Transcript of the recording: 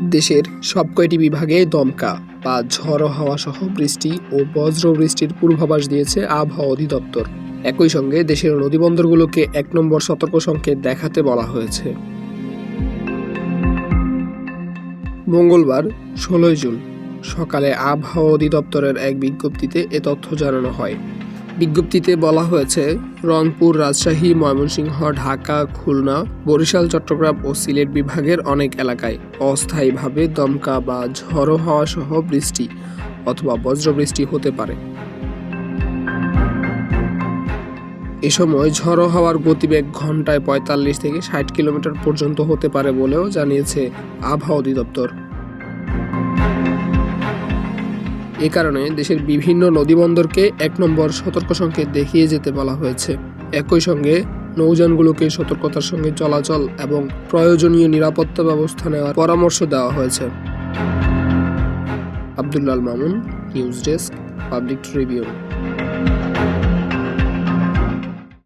দেশের সবকয়টি বিভাগে দমকা বা ঝড়ো হাওয়া সহ বৃষ্টি ও বজ্রবৃষ্টির পূর্বাভাস দিয়েছে আবহাওয়া অধিদপ্তর। একই সঙ্গে দেশের নদীবন্দরগুলোকে ১ নম্বর সতর্ক সংকেত দেখাতে বলা হয়েছে। মঙ্গলবার ১৬ জুন সকালে আবহাওয়া অধিদপ্তরের এক বিজ্ঞপ্তিতে এ তথ্য জানানো হয়। বিজ্ঞপ্তিতে বলা হয়েছে, রংপুর, রাজশাহী, ময়মনসিংহ, ঢাকা, খুলনা, বরিশাল, চট্টগ্রাম ও সিলেট বিভাগের অনেক এলাকায় অস্থায়ীভাবে দমকা বা ঝড়ো হাওয়া সহ বৃষ্টি অথবা বজ্রবৃষ্টি হতে পারে। এ সময় ঝড়ো হাওয়ার গতিবেগ ঘন্টায় ৪৫ থেকে ৬০ কিলোমিটার পর্যন্ত হতে পারে বলেও জানিয়েছে আবহাওয়া অধিদপ্তর। এ কারণে দেশের বিভিন্ন নদীবন্দরকে ১ নম্বর সতর্ক সংকেত দেখিয়ে যেতে বলা হয়েছে। একই সঙ্গে নৌযানগুলোকে সতর্কতার সঙ্গে চলাচল এবং প্রয়োজনীয় নিরাপত্তা ব্যবস্থা নেওয়ার পরামর্শ দেওয়া হয়েছে। Abdullah Al Mamun, news desk, Public Tribune.